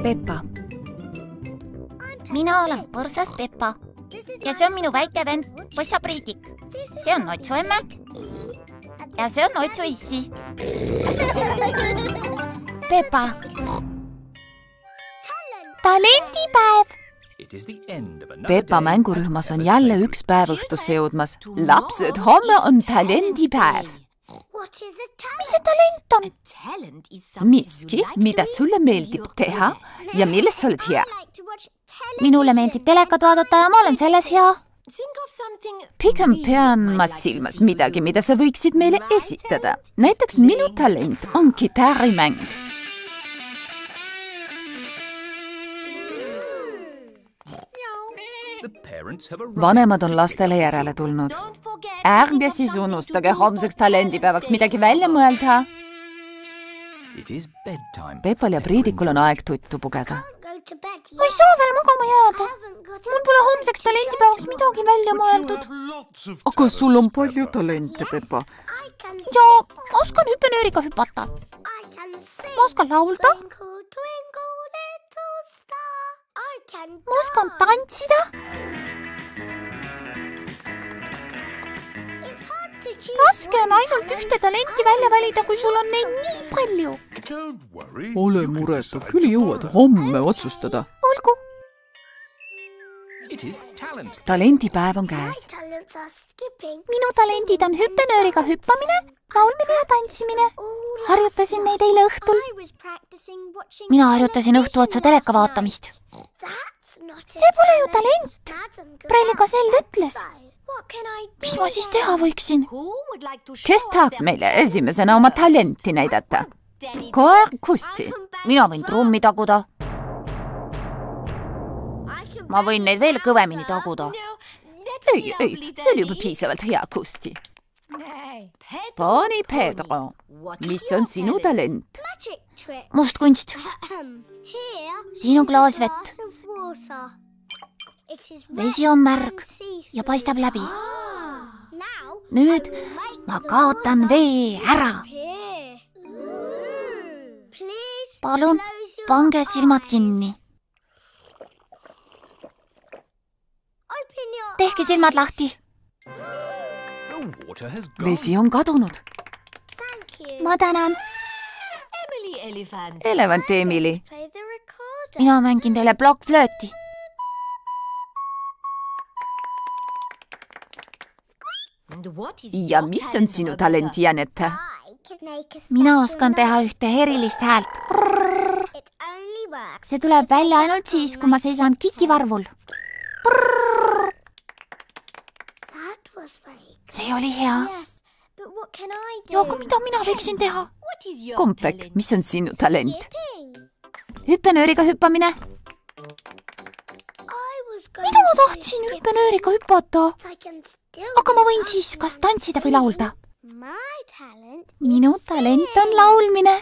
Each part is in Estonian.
Peppa. Mina olen põrsas Peppa ja see on minu väike vend Põssa Priidik. See on Otsu emme ja see on Otsu issi. Peppa. Talendipäev. Peppa mängurühmas on jälle üks päev õhtusse jõudmas. Lapsed, homme on talendipäev. Mis see talent on? Miski, mida sulle meeldib teha ja milles sa oled hea. Minule meeldib telekat vaadata ja ma olen selles hea. Pigem pean ma silmas midagi, mida sa võiksid meile esitada. Näiteks minu talent on kitarrimäng. Vanemad on lastele järele tulnud. Ärge siis unustage homseks talendipäevaks midagi välja mõelda. Peppal ja Priidikul on aeg tuttu pugeda. Ma ei saa veel magama jääda. Mul pole homseks talendipäevaks midagi välja mõeldud. Aga sul on palju talente, Peppa. Ja oskan hüppenööriga hüpata. Ma oskan laulda. Ma oskan tantsida. Raske on ainult ühte talenti välja valida, kui sul on neid nii palju. Ole muretu, küll jõuad homme otsustada. Olgu. Talendipäev on käes. Minu talendid on hüppenööriga hüppamine, laulmine ja tantsimine. Harjutasin neid eile õhtul. Mina harjutasin õhtu otsa teleka vaatamist. See pole ju talent. Prelliga sel ütles. Mis ma siis teha võiksin? Kes tahaks meile esimesena oma talenti näidata? Koer Kusti. Mina võin trummi taguda. Ma võin neid veel kõvemini taguda. Ei, see oli juba piisavalt hea, Kusti. Pani Pedro, mis on sinu talent? Mustkunst. Siin on klaasvett. Vesi on märg ja paistab läbi. Nüüd ma kaotan vee ära. Palun, pange silmad kinni. Tehke silmad lahti. Vesi on kadunud. Ma tänan. Elevant Emily. Mina mängin teile plokkflööti. Ja mis on sinu talent, Janette? Mina oskan teha ühte erilist häält. See tuleb välja ainult siis, kui ma seisan kikivarvul. See oli hea. Ja aga mida mina võiksin teha? Kompek, mis on sinu talent? Hüppenööriga hüppamine. Mida ma tahtsin hüppenööriga hüpata? Aga ma võin siis kas tantsida või laulda. Minu talent on laulmine.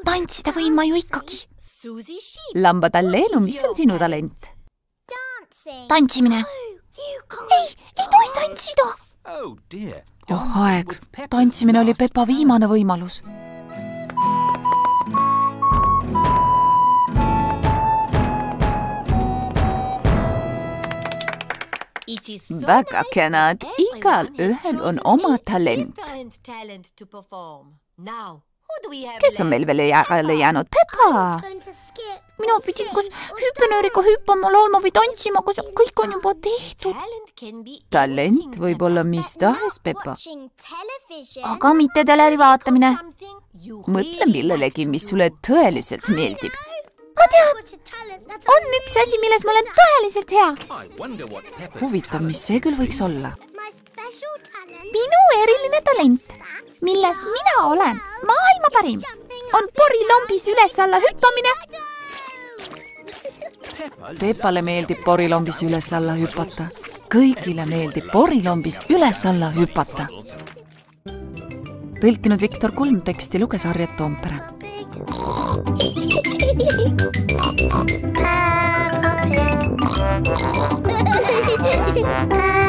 Tantsida võin ma ju ikkagi. Lambatalleenu, mis on sinu talent? Tantsimine. Ei tohi tantsida. Oh aeg, tantsimine oli Peppa viimane võimalus. Väga kenad, igal ühel on oma talent. Kes on meil veel järele jäänud? Peppa! Mina pidin kas hüppenööriga hüppama, laulma või tantsima, kui kõik on juba tehtud. Talent võib olla mis tahes, Peppa. Aga mitte teleri vaatamine. Mõtle millelegi, mis sulle tõeliselt meeldib. Ma tean, on üks asi, milles ma olen tõeliselt hea. Huvitav, mis see küll võiks olla? Minu eriline talent, milles mina olen maailma parim, on porilombis üles-alla hüppamine. Peppale meeldib porilombis üles-alla hüpata. Kõigile meeldib porilombis üles-alla hüpata. Tõlkinud Viktor Kulm, teksti luges Harriet Toompere. Peppa Pig.